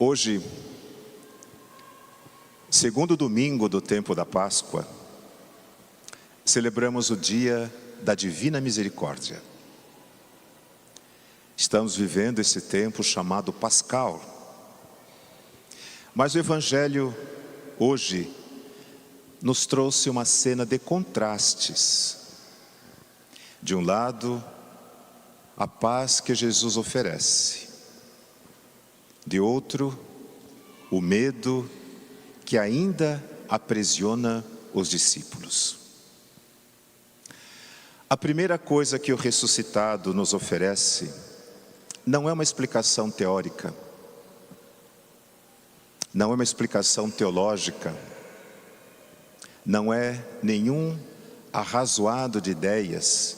Hoje, segundo domingo do tempo da Páscoa, celebramos o dia da Divina Misericórdia. Estamos vivendo esse tempo chamado Pascal. Mas o Evangelho hoje nos trouxe uma cena de contrastes. De um lado, a paz que Jesus oferece. De outro, o medo que ainda aprisiona os discípulos. A primeira coisa que o ressuscitado nos oferece não é uma explicação teórica, não é uma explicação teológica, não é nenhum arrazoado de ideias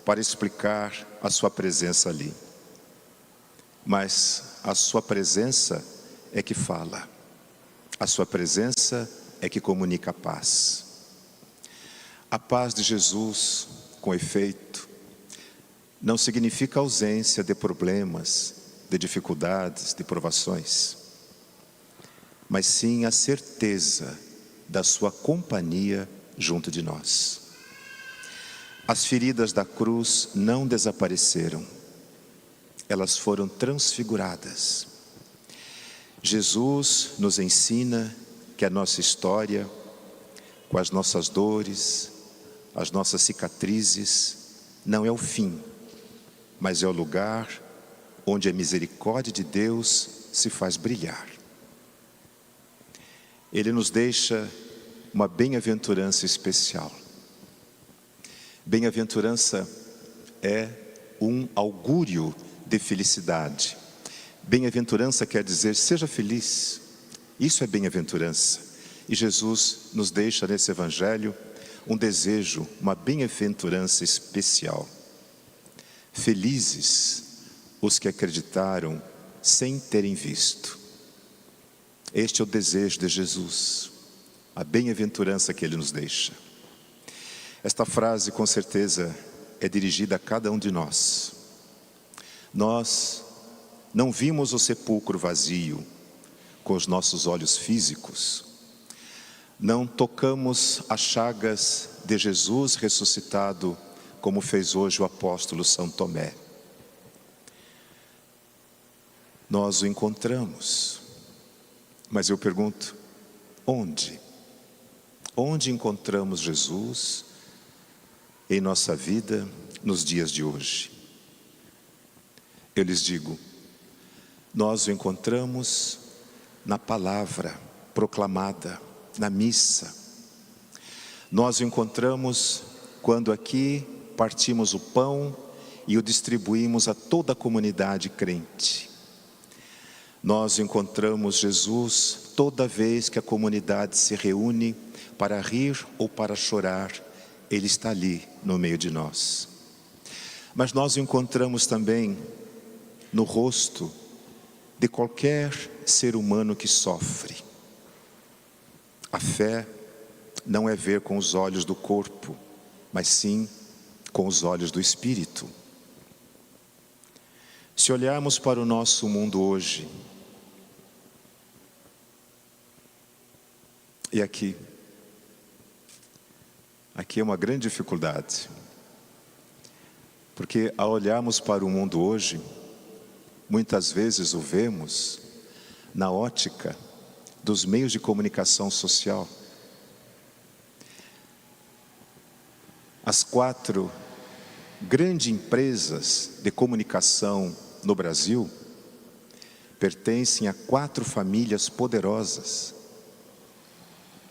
para explicar a sua presença ali. Mas a sua presença é que fala, a sua presença é que comunica a paz. A paz de Jesus, com efeito, não significa ausência de problemas, de dificuldades, de provações, mas sim a certeza da sua companhia junto de nós. As feridas da cruz não desapareceram, elas foram transfiguradas. Jesus nos ensina que a nossa história, com as nossas dores, as nossas cicatrizes, não é o fim, mas é o lugar onde a misericórdia de Deus se faz brilhar. Ele nos deixa uma bem-aventurança especial. Bem-aventurança é um augúrio de felicidade. Bem-aventurança quer dizer seja feliz. Isso é bem-aventurança. E Jesus nos deixa nesse Evangelho um desejo, uma bem-aventurança especial. Felizes os que acreditaram sem terem visto. Este é o desejo de Jesus, a bem-aventurança que Ele nos deixa. Esta frase, com certeza, é dirigida a cada um de nós. Nós não vimos o sepulcro vazio com os nossos olhos físicos. Não tocamos as chagas de Jesus ressuscitado, como fez hoje o apóstolo São Tomé. Nós o encontramos, mas eu pergunto, onde? Onde encontramos Jesus em nossa vida nos dias de hoje? Eu lhes digo, nós o encontramos na palavra proclamada, na missa. Nós o encontramos quando aqui partimos o pão e o distribuímos a toda a comunidade crente. Nós encontramos Jesus toda vez que a comunidade se reúne para rir ou para chorar, Ele está ali no meio de nós. Mas nós o encontramos também no rosto de qualquer ser humano que sofre. A fé não é ver com os olhos do corpo, mas sim com os olhos do Espírito. Se olharmos para o nosso mundo hoje, e aqui é uma grande dificuldade, porque ao olharmos para o mundo hoje, muitas vezes o vemos na ótica dos meios de comunicação social. As 4 grandes empresas de comunicação no Brasil pertencem a 4 famílias poderosas.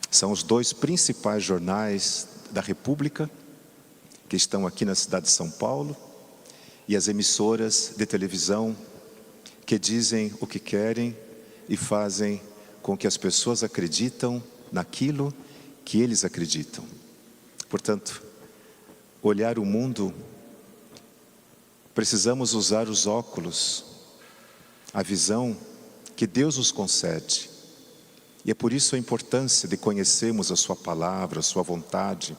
São os 2 principais jornais da República, que estão aqui na cidade de São Paulo, e as emissoras de televisão que dizem o que querem e fazem com que as pessoas acreditam naquilo que eles acreditam. Portanto, olhar o mundo, precisamos usar os óculos, a visão que Deus nos concede. E é por isso a importância de conhecermos a sua palavra, a sua vontade,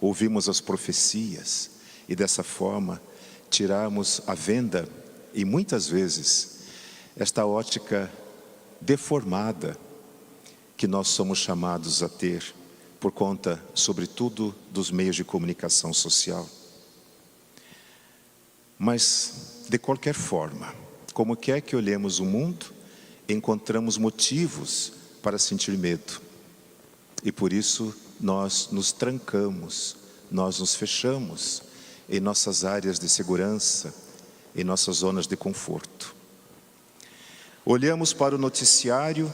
ouvirmos as profecias e dessa forma tirarmos à venda, e muitas vezes, esta ótica deformada que nós somos chamados a ter por conta, sobretudo, dos meios de comunicação social. Mas, de qualquer forma, como quer que olhemos o mundo, encontramos motivos para sentir medo. E por isso nós nos trancamos, nós nos fechamos em nossas áreas de segurança, em nossas zonas de conforto. Olhamos para o noticiário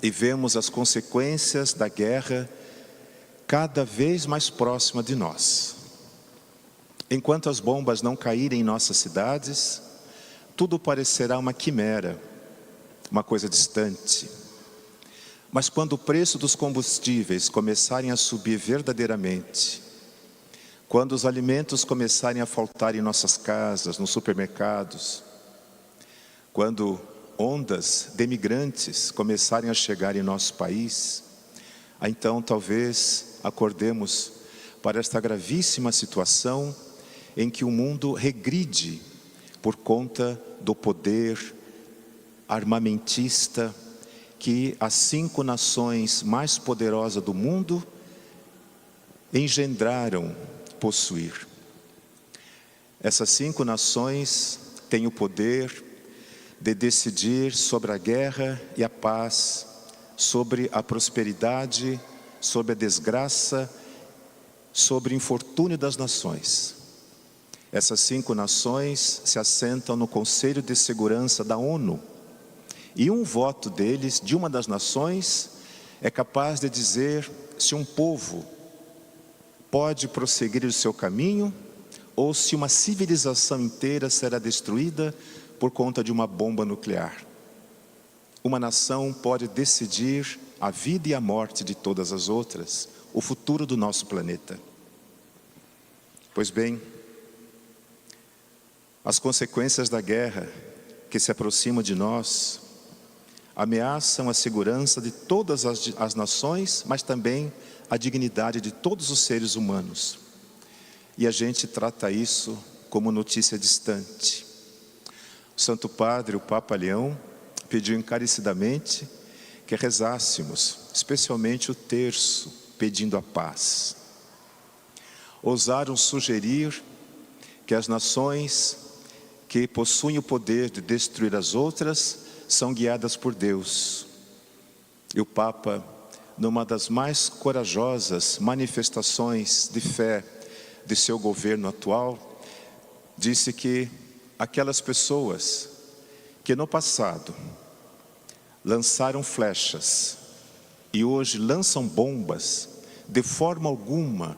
e vemos as consequências da guerra cada vez mais próxima de nós. Enquanto as bombas não caírem em nossas cidades, tudo parecerá uma quimera, uma coisa distante. Mas quando o preço dos combustíveis começarem a subir verdadeiramente, quando os alimentos começarem a faltar em nossas casas, nos supermercados, quando ondas de imigrantes começarem a chegar em nosso país, então talvez acordemos para esta gravíssima situação em que o mundo regride por conta do poder armamentista que as 5 nações mais poderosas do mundo engendraram possuir. Essas 5 nações têm o poder de decidir sobre a guerra e a paz, sobre a prosperidade, sobre a desgraça, sobre o infortúnio das nações. Essas 5 nações se assentam no Conselho de Segurança da ONU. E um voto deles, de uma das nações, é capaz de dizer se um povo pode prosseguir o seu caminho ou se uma civilização inteira será destruída por conta de uma bomba nuclear. Uma nação pode decidir a vida e a morte de todas as outras, o futuro do nosso planeta. Pois bem, as consequências da guerra que se aproxima de nós ameaçam a segurança de todas as nações, mas também a dignidade de todos os seres humanos. E a gente trata isso como notícia distante. O Santo Padre, o Papa Leão, pediu encarecidamente que rezássemos, especialmente o terço, pedindo a paz. Ousaram sugerir que as nações que possuem o poder de destruir as outras são guiadas por Deus. E o Papa, numa das mais corajosas manifestações de fé de seu governo atual, disse que aquelas pessoas que no passado lançaram flechas e hoje lançam bombas, de forma alguma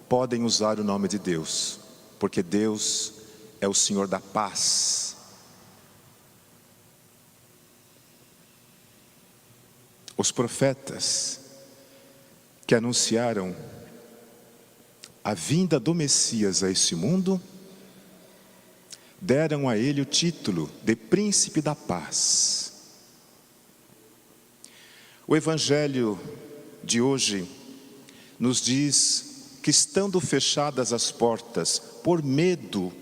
podem usar o nome de Deus, porque Deus é o Senhor da paz. Os profetas que anunciaram a vinda do Messias a esse mundo, deram a ele o título de Príncipe da Paz. O Evangelho de hoje nos diz que, estando fechadas as portas por medo,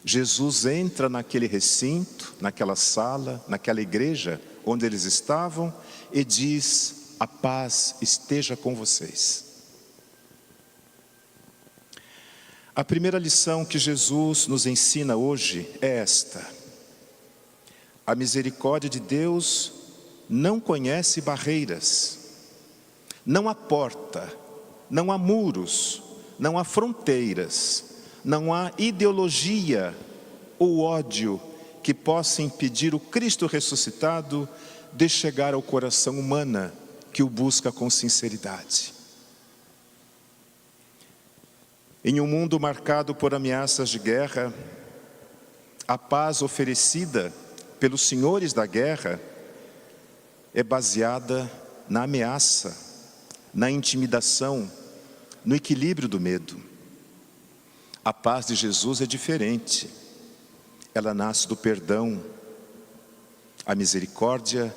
Jesus entra naquele recinto, naquela sala, naquela igreja onde eles estavam e diz: a paz esteja com vocês. A primeira lição que Jesus nos ensina hoje é esta: a misericórdia de Deus não conhece barreiras, não há porta, não há muros, não há fronteiras, não há ideologia ou ódio que possa impedir o Cristo ressuscitado de chegar ao coração humano que o busca com sinceridade. Em um mundo marcado por ameaças de guerra, a paz oferecida pelos senhores da guerra é baseada na ameaça, na intimidação, no equilíbrio do medo. A paz de Jesus é diferente. Ela nasce do perdão. A misericórdia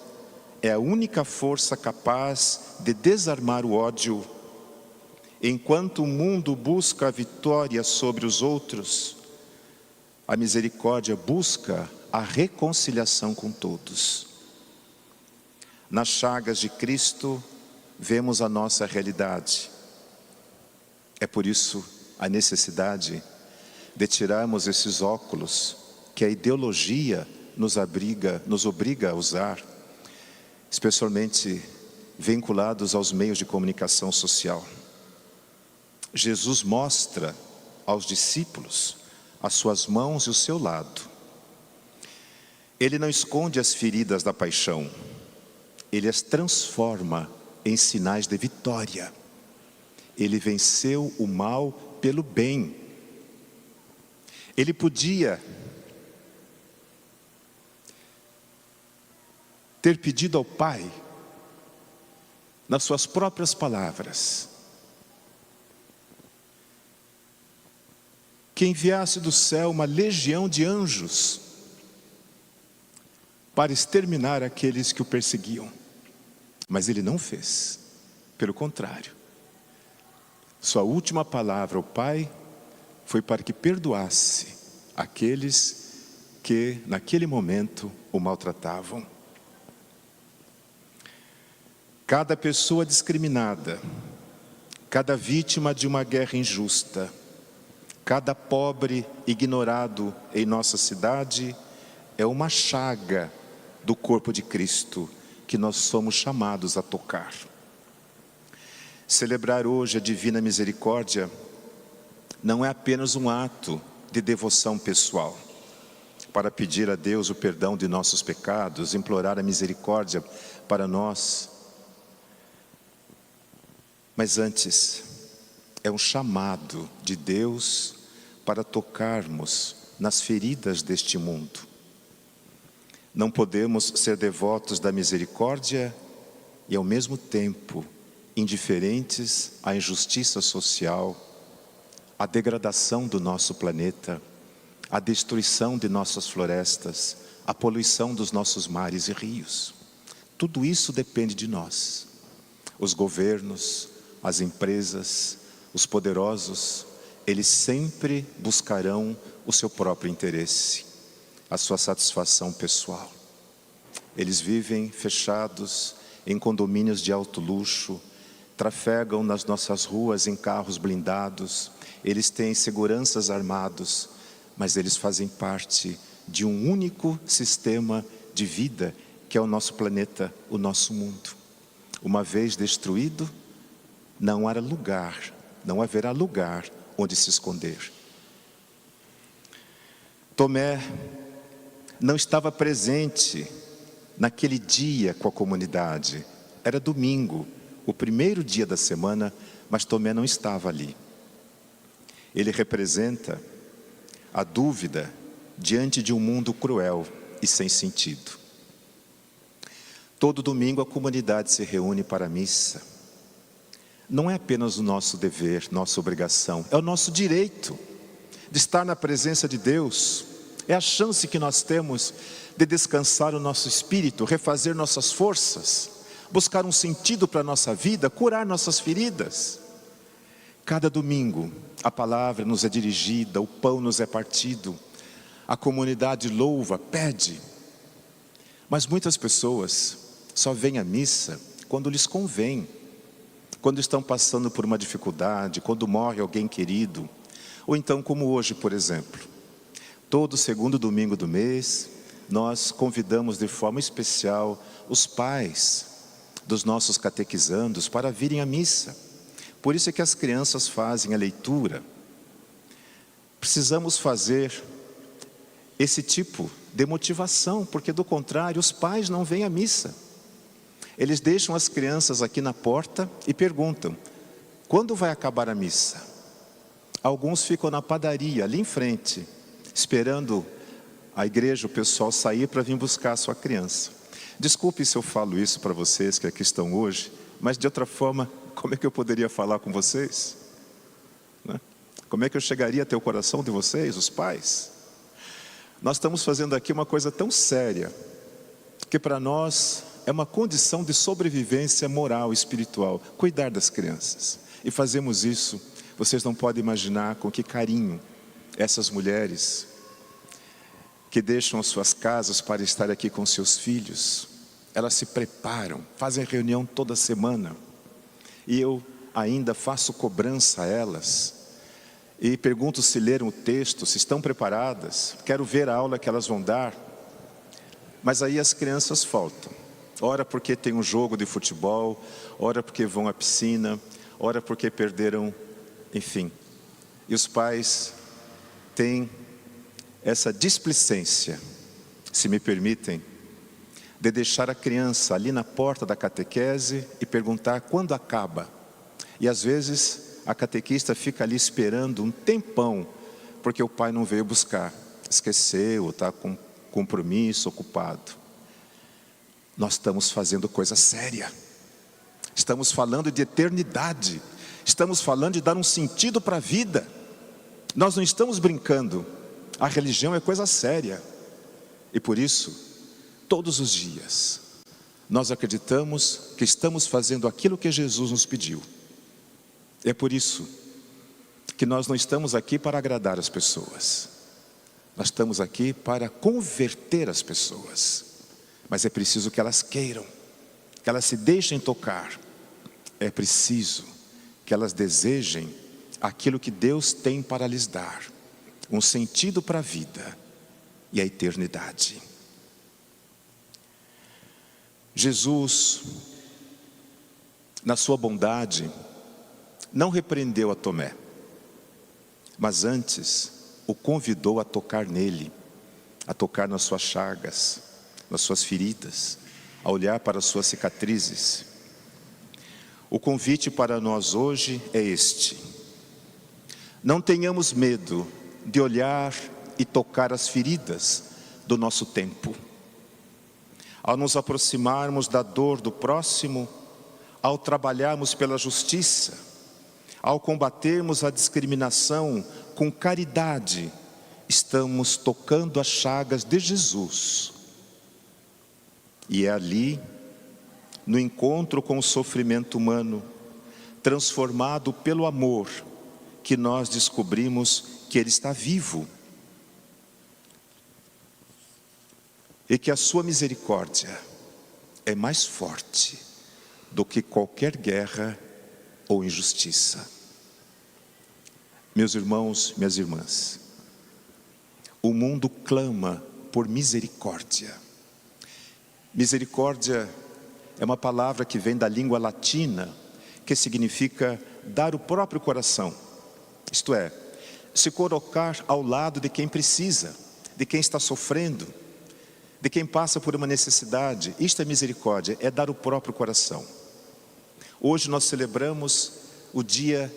é a única força capaz de desarmar o ódio. Enquanto o mundo busca a vitória sobre os outros, a misericórdia busca a reconciliação com todos. Nas chagas de Cristo, vemos a nossa realidade. É por isso a necessidade de tirarmos esses óculos que a ideologia nos obriga a usar, especialmente vinculados aos meios de comunicação social. Jesus mostra aos discípulos as suas mãos e o seu lado. Ele não esconde as feridas da paixão, ele as transforma em sinais de vitória. Ele venceu o mal pelo bem. Ele podia ter pedido ao Pai, nas suas próprias palavras, que enviasse do céu uma legião de anjos para exterminar aqueles que o perseguiam. Mas ele não fez. Pelo contrário. Sua última palavra ao Pai foi para que perdoasse aqueles que naquele momento o maltratavam. Cada pessoa discriminada, cada vítima de uma guerra injusta, cada pobre ignorado em nossa cidade é uma chaga do corpo de Cristo que nós somos chamados a tocar. Celebrar hoje a Divina Misericórdia não é apenas um ato de devoção pessoal, para pedir a Deus o perdão de nossos pecados, implorar a misericórdia para nós, mas antes é um chamado de Deus para tocarmos nas feridas deste mundo. Não podemos ser devotos da misericórdia e ao mesmo tempo indiferentes à injustiça social, à degradação do nosso planeta, à destruição de nossas florestas, à poluição dos nossos mares e rios. Tudo isso depende de nós. Os governos, as empresas, os poderosos, eles sempre buscarão o seu próprio interesse, a sua satisfação pessoal. Eles vivem fechados em condomínios de alto luxo, trafegam nas nossas ruas em carros blindados, eles têm seguranças armados, mas eles fazem parte de um único sistema de vida que é o nosso planeta, o nosso mundo. Uma vez destruído, não haverá lugar onde se esconder. Tomé não estava presente naquele dia com a comunidade. Era domingo, o primeiro dia da semana, mas Tomé não estava ali. Ele representa a dúvida diante de um mundo cruel e sem sentido. Todo domingo a comunidade se reúne para a missa. Não é apenas o nosso dever, nossa obrigação, é o nosso direito de estar na presença de Deus. É a chance que nós temos de descansar o nosso espírito, refazer nossas forças, buscar um sentido para a nossa vida, curar nossas feridas. Cada domingo a palavra nos é dirigida, o pão nos é partido, a comunidade louva, pede. Mas muitas pessoas só vêm à missa quando lhes convém, quando estão passando por uma dificuldade, quando morre alguém querido, ou então como hoje, por exemplo. Todo segundo domingo do mês, nós convidamos de forma especial os pais dos nossos catequizandos para virem à missa. Por isso é que as crianças fazem a leitura. Precisamos fazer esse tipo de motivação, porque do contrário, os pais não vêm à missa. Eles deixam as crianças aqui na porta e perguntam: quando vai acabar a missa? Alguns ficam na padaria, ali em frente, esperando a igreja, o pessoal sair para vir buscar a sua criança. Desculpe se eu falo isso para vocês que aqui estão hoje, mas de outra forma, como é que eu poderia falar com vocês? Né? Como é que eu chegaria até o coração de vocês, os pais? Nós estamos fazendo aqui uma coisa tão séria, que para nós é uma condição de sobrevivência moral e espiritual, cuidar das crianças. E fazemos isso, vocês não podem imaginar com que carinho essas mulheres que deixam as suas casas para estar aqui com seus filhos. Elas se preparam, fazem reunião toda semana. E eu ainda faço cobrança a elas. E pergunto se leram o texto, se estão preparadas. Quero ver a aula que elas vão dar. Mas aí as crianças faltam. Ora porque tem um jogo de futebol, ora porque vão à piscina, ora porque perderam, enfim. E os pais têm essa displicência, se me permitem, de deixar a criança ali na porta da catequese e perguntar quando acaba. E às vezes a catequista fica ali esperando um tempão, porque o pai não veio buscar, esqueceu, está com compromisso, ocupado. Nós estamos fazendo coisa séria, estamos falando de eternidade, estamos falando de dar um sentido para a vida. Nós não estamos brincando, a religião é coisa séria. E por isso, todos os dias, nós acreditamos que estamos fazendo aquilo que Jesus nos pediu. É por isso que nós não estamos aqui para agradar as pessoas. Nós estamos aqui para converter as pessoas. Mas é preciso que elas queiram, que elas se deixem tocar. É preciso que elas desejem aquilo que Deus tem para lhes dar. Um sentido para a vida e a eternidade. Jesus, na sua bondade, não repreendeu a Tomé, mas antes o convidou a tocar nele, a tocar nas suas chagas, nas suas feridas, a olhar para as suas cicatrizes. O convite para nós hoje é este: não tenhamos medo de olhar e tocar as feridas do nosso tempo. Ao nos aproximarmos da dor do próximo, ao trabalharmos pela justiça, ao combatermos a discriminação com caridade, estamos tocando as chagas de Jesus. E é ali, no encontro com o sofrimento humano, transformado pelo amor, que nós descobrimos que Ele está vivo. E que a sua misericórdia é mais forte do que qualquer guerra ou injustiça. Meus irmãos, minhas irmãs, o mundo clama por misericórdia. Misericórdia é uma palavra que vem da língua latina, que significa dar o próprio coração. Isto é, se colocar ao lado de quem precisa, de quem está sofrendo, de quem passa por uma necessidade. Isto é misericórdia, é dar o próprio coração. Hoje nós celebramos o dia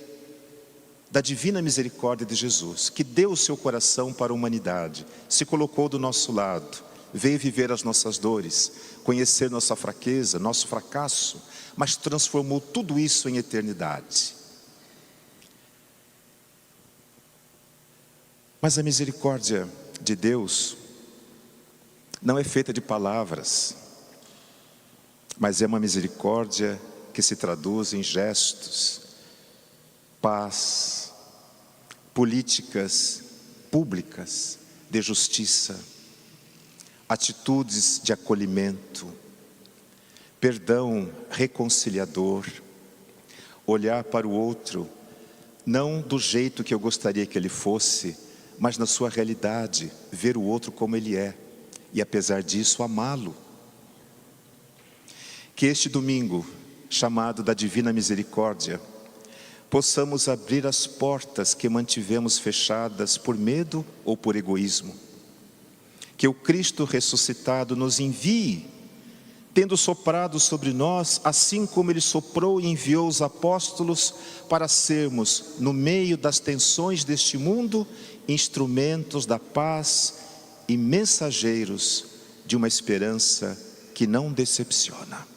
da divina misericórdia de Jesus, que deu o seu coração para a humanidade, se colocou do nosso lado, veio viver as nossas dores, conhecer nossa fraqueza, nosso fracasso, mas transformou tudo isso em eternidade. Mas a misericórdia de Deus não é feita de palavras, mas é uma misericórdia que se traduz em gestos, paz, políticas públicas de justiça, atitudes de acolhimento, perdão reconciliador, olhar para o outro, não do jeito que eu gostaria que ele fosse, mas na sua realidade, ver o outro como ele é. E apesar disso, amá-lo. Que este domingo, chamado da Divina Misericórdia, possamos abrir as portas que mantivemos fechadas por medo ou por egoísmo. Que o Cristo ressuscitado nos envie, tendo soprado sobre nós, assim como Ele soprou e enviou os apóstolos, para sermos, no meio das tensões deste mundo, instrumentos da paz e mensageiros de uma esperança que não decepciona.